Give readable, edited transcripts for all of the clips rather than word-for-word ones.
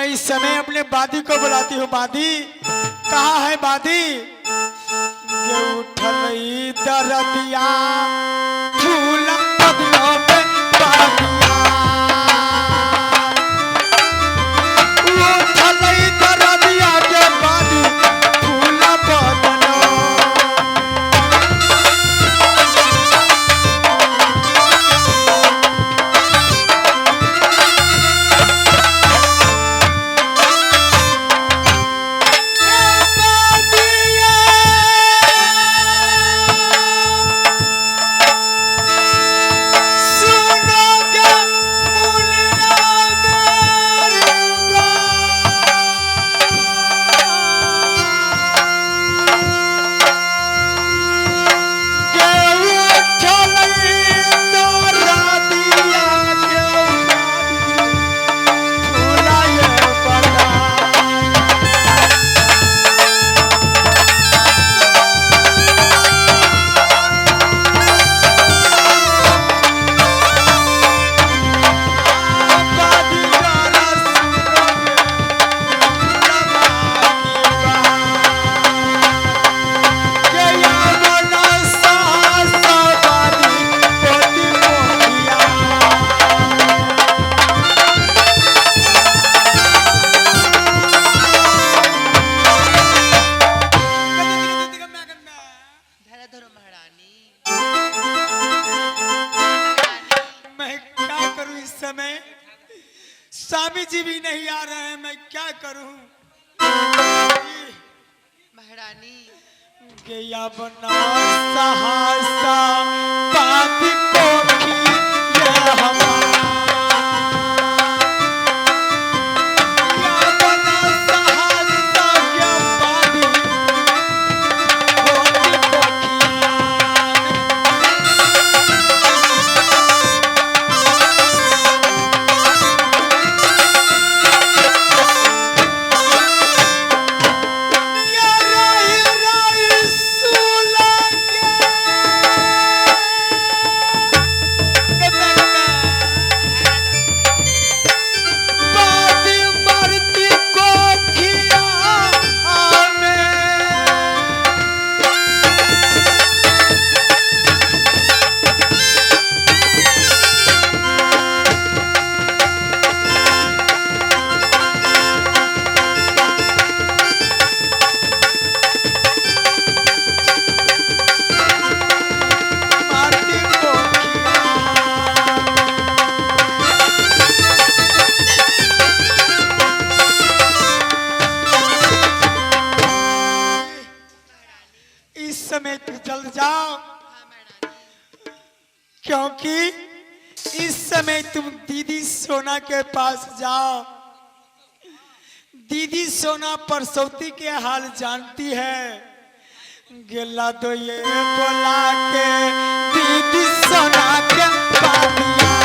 इस समय अपने बादी को बुलाती हूँ। बादी कहाँ है बादी? ये उठलई दरदिया फूल बदलों में बादिया, उठलई दरदिया के बादी फूल बदलों। स्वामी जी भी नहीं आ रहे हैं, मैं क्या करूं? महारानी गया बना सहासा बादी को भी ये हमारा, गया बना सहासा क्या बादी को जल्द जाओ, क्योंकि इस समय तुम दीदी सोना के पास जाओ। दीदी सोना परसौती के हाल जानती है। गिला तो ये बोला के दीदी सोना के पादिया,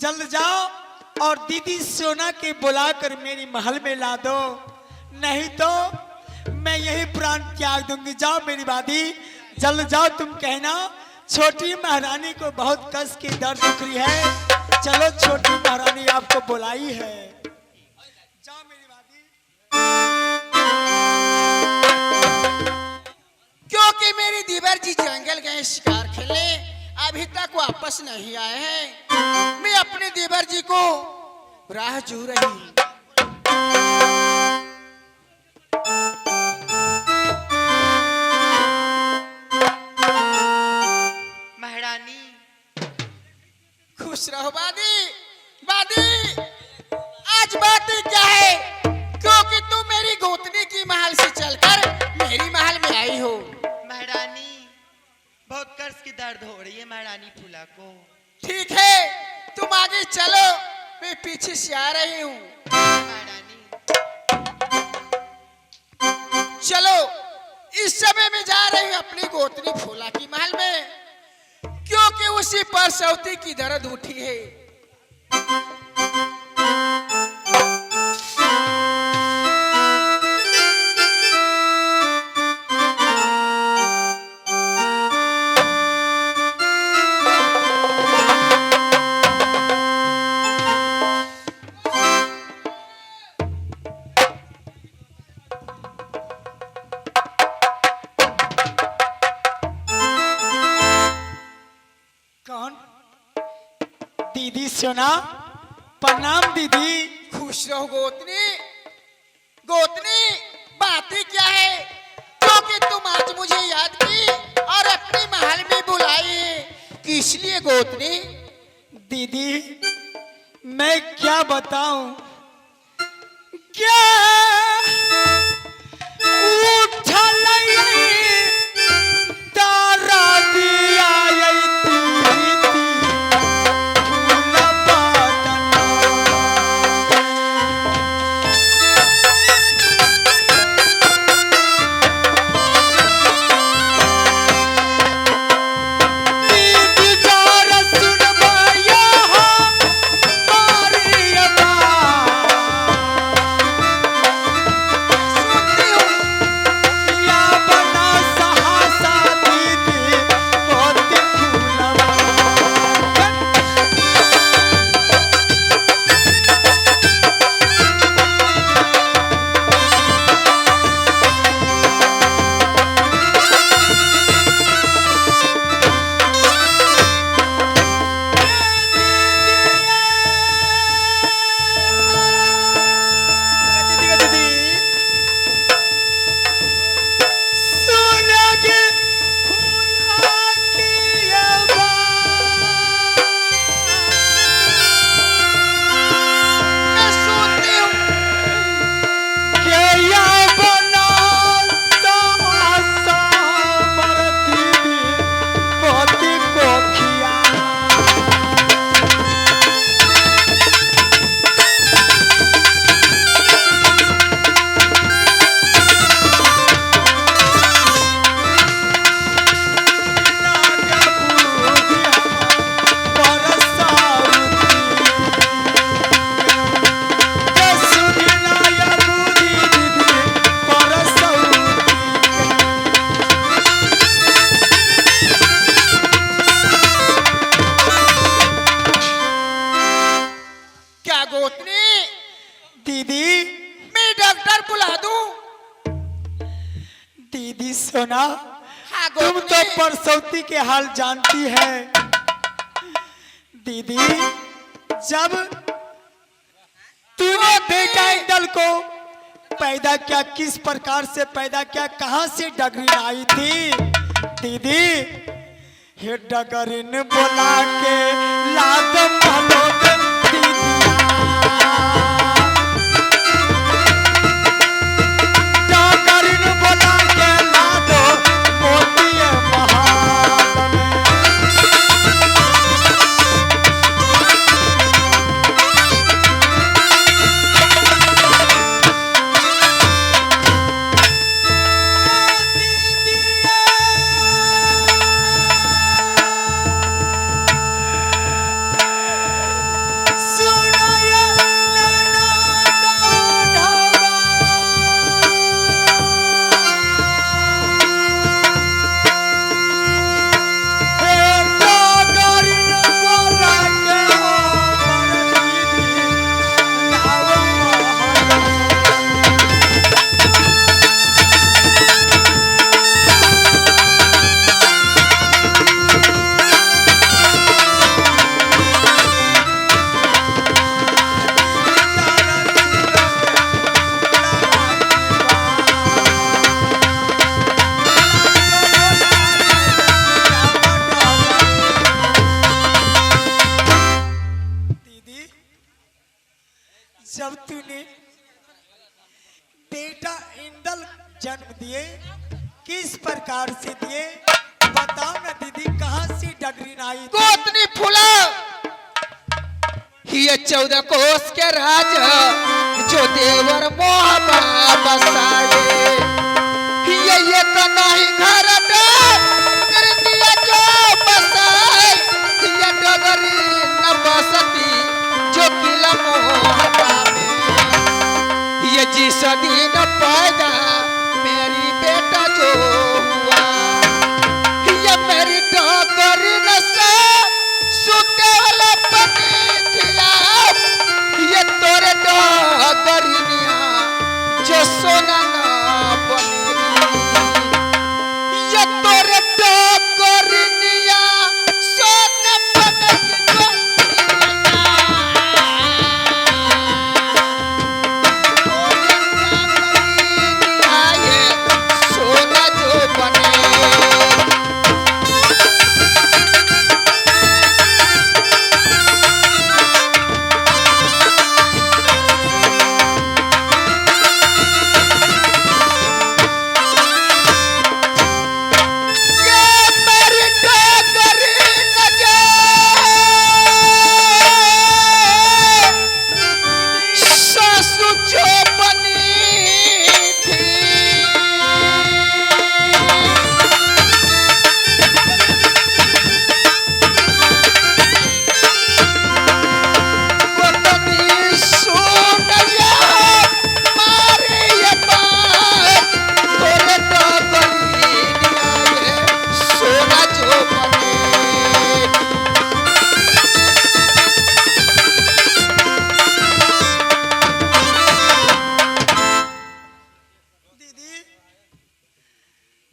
जल्द जाओ और दीदी सोना के बुलाकर मेरी महल में ला दो, नहीं तो मैं यही प्राण त्याग दूंगी। जाओ मेरी बादी, जल्द जाओ। तुम कहना छोटी महारानी को बहुत कस की दर्द दुख रही है। चलो छोटी महारानी आपको बुलाई है, जाओ मेरी बादी। क्योंकि मेरी दीवर जी जंगल गए शिकार खेलने, अभी तक वापस नहीं आए हैं। मैं अपने देवर जी को राह जू रही हूँ। महारानी खुश रहो बादी। बादी आज बात क्या है, क्योंकि तुम मेरी गोतनी की महल से चलकर मेरी महल में आई हो। महारानी बहुत कर्ज की दर्द हो रही है महारानी फूला को। ठीक है तुम आगे चलो, मैं पीछे से आ रही हूँ। महारानी चलो इस समय मैं जा रही हूँ अपनी गोतनी फूला की महल में, क्योंकि उसी पर सौती की दर्द उठी है। कौन? दीदी सोना, प्रणाम दीदी। खुश रहो गोतनी। गोतनी बातें क्या है, क्योंकि तुम आज मुझे याद की और अपनी महल में बुलाई है, किस लिए गोतनी? दीदी मैं क्या बताऊं, क्या उठल तारा दिया सोना हाँ तुम तो गोपनी। परसौती के हाल जानती है दीदी। जब तूने बेटा इंदल को पैदा किया, किस प्रकार से पैदा किया, कहां से डगरी आई थी दीदी? हे डगरिन बोला के लाद महलोग दीदिया, डगरिन बोला के लादो मोतिये महाल में। दिए? किस प्रकार से दिए? बताओ ना दीदी, कहाँ से डगरी आई थी? गोतनी फूला ये 14 कोस के राज जो देवर मोह बसाए, ये तो नहीं घर तेरे दिया जो बसाए, ये डगरी न बसती जो किला मोहब्बा में, ये जिस दिन पैदा मेरी बेटा जो हुआ, ये मेरी डगरी न सुते वाला पनी खिला, ये तोरे डगरी निया जो सोना ना बनेगी, ये तोरे डगरी निया सोना बनेगी, सोना जो बने।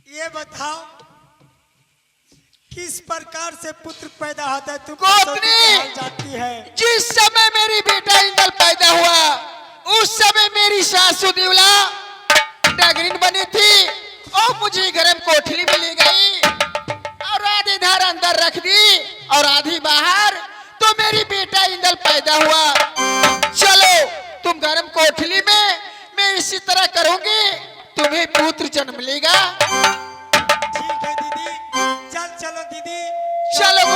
ये बताओ किस प्रकार से पुत्र पैदा होता है? तू गोतनी! जाती है। जिस समय मेरी बेटा इंदल पैदा हुआ उस समय मेरी सासू दिवला डगरीन बनी थी और मुझे गर्म कोठली में ले गई और आधी धार अंदर रख दी और आधी बाहर, तो मेरी बेटा इंदल पैदा हुआ। चलो तुम गर्म कोठली में, मैं इसी तरह करूंगी, तुम्हें पुत्र जन्म लेगा। ठीक है दीदी, चलो दीदी, चलो।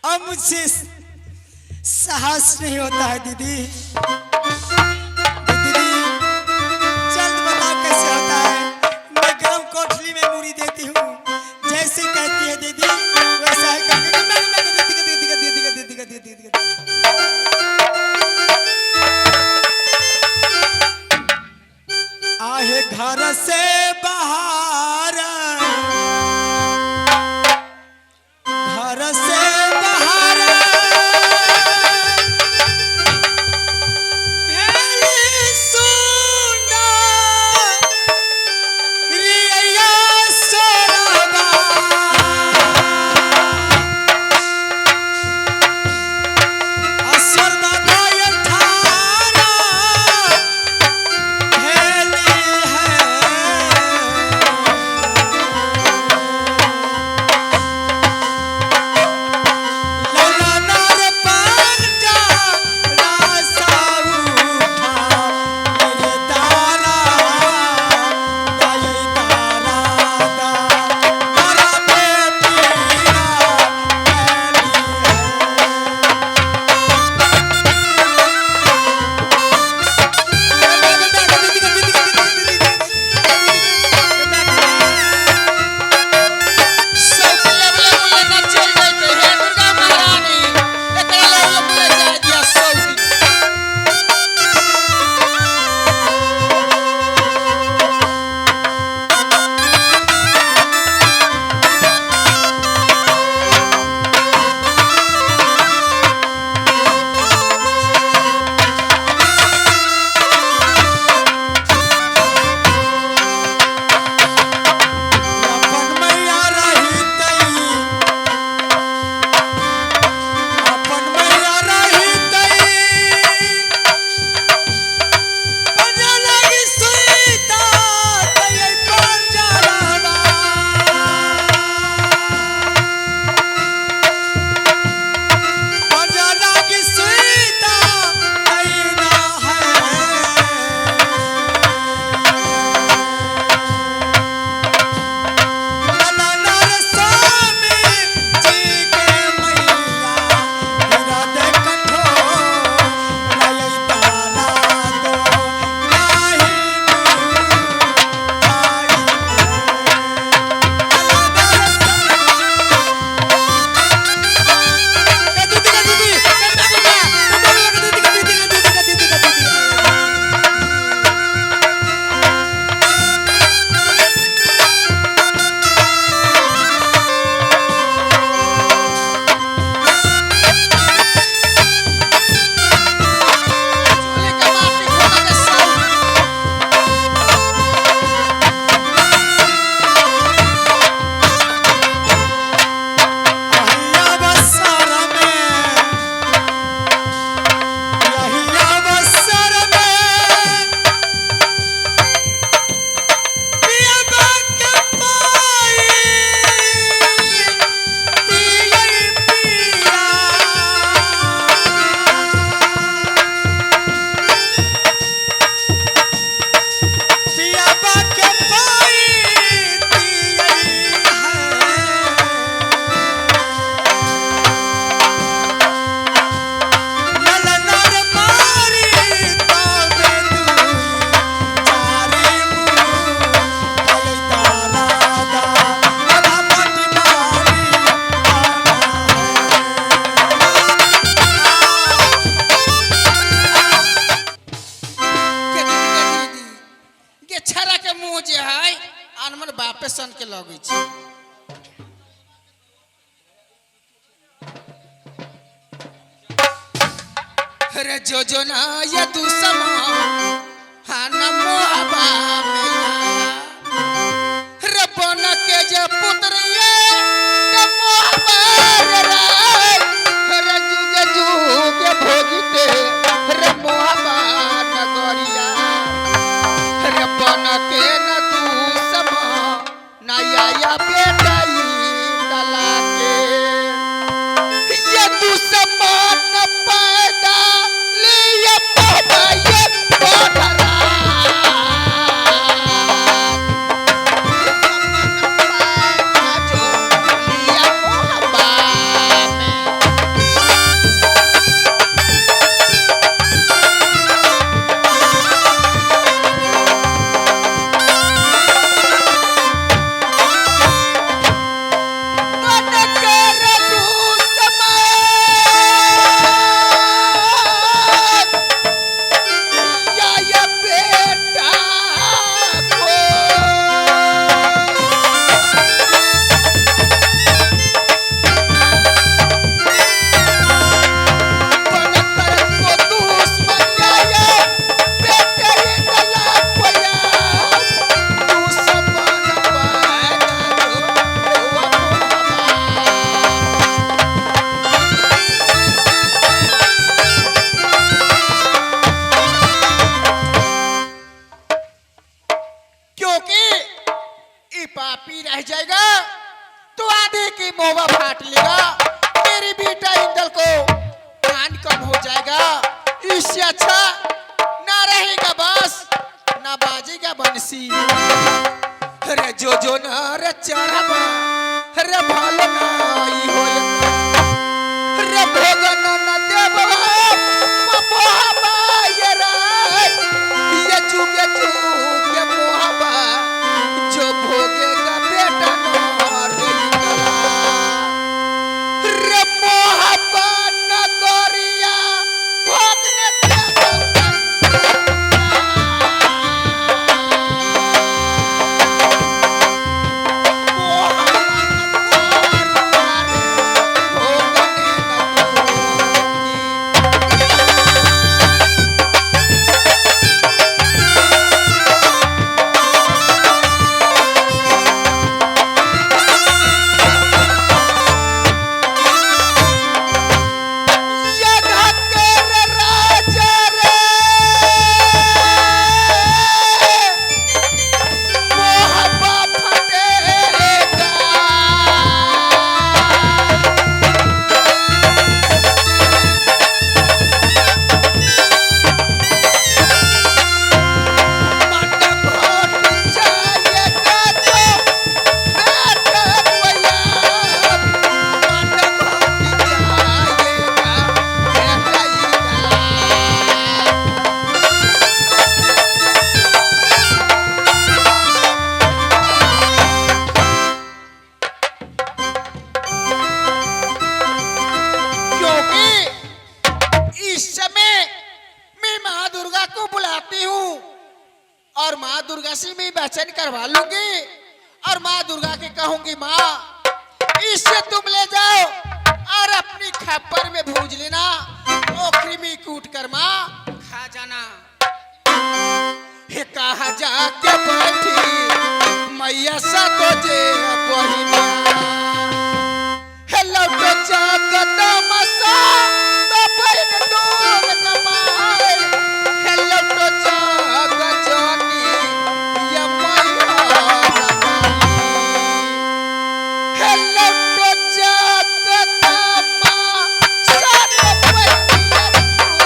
अब मुझसे साहस नहीं होता है दीदी। दीदी जल्द बता कैसे होता है? मैं गरम कोठली में मूरी देती हूँ, जैसे कहती है दीदी वैसा ही करके आहे घर से बाहर, घर से बाहर रे जो जो ना ये तू समा हाना मोहबा रे बन के जे पुत्र ये ते मोहबा रे जुगे जुगे भोगिते रे मोहबा नगरिया रे बन के न तू समा नया या बेटा दला के ये तू समान पैदा लिया मोहबा ये पधरा पापी रह जाएगा तो आधे की मोवा फाट लेगा मेरी बेटा इंदल को कान कम हो जाएगा इससे अच्छा ना रहेगा बस ना बाजेगा बंसी रे जो ना रे चढ़बा रे भालो नाई होय रे भोगन न देबा मोहबा ये रे ये चुगे चुगे मोहबा जो भोगेगा बेटा रे मोहबा नगरिया भोगने और माँ दुर्गा से मैं वचन करवा लूंगी और माँ दुर्गा के कहूंगी माँ इससे तुम ले जाओ और अपनी खप्पर में भूज लेना ओखरी में कूट कर माँ खा जाना हे कहा जाके बैठी मैया सा तो जे पहिना हेलो तो जगत मसा तो बहन दूर कमाए हेलो तो जगत जानी ये मैया हेलो तो जगत मसा तो बहन दूर कमाए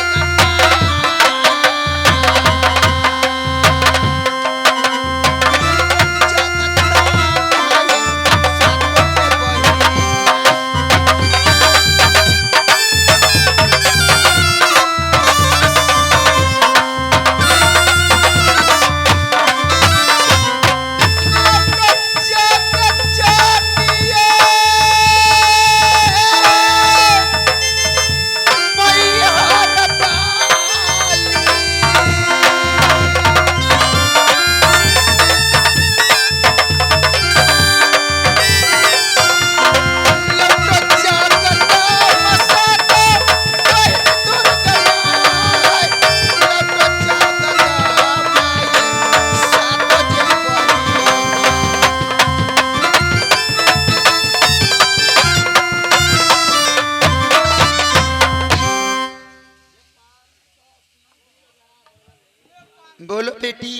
बेटी,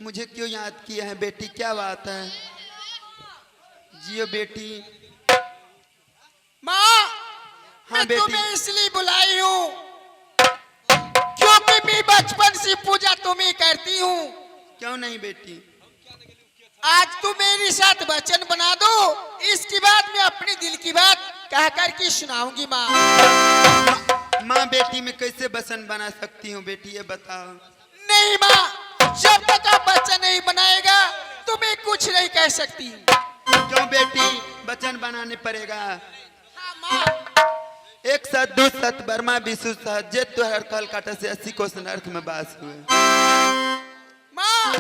मुझे क्यों याद किया है बेटी, क्या बात है? जियो बेटी। माँ, हाँ मैं बेटी। तुम्हें इसलिए बुलाई हूँ क्योंकि मैं बचपन से पूजा तुम्हें करती हूँ। क्यों नहीं बेटी? आज तू मेरे साथ वचन बना दो, इसके बाद मैं अपने दिल की बात कह कर के सुनाऊंगी माँ। माँ बेटी मैं कैसे वचन बना सकती हूँ बेटी, ये बताओ। नहीं माँ, जब तक आप वचन नहीं बनाएगा तो मैं कुछ नहीं कह सकती। क्यों बेटी, वचन बनाने पड़ेगा। हाँ माँ। एक सत दो सत बर्मा विशु सत जे तुहर कलकत्ता से 80 कोस अर्थ में बास हुए। माँ,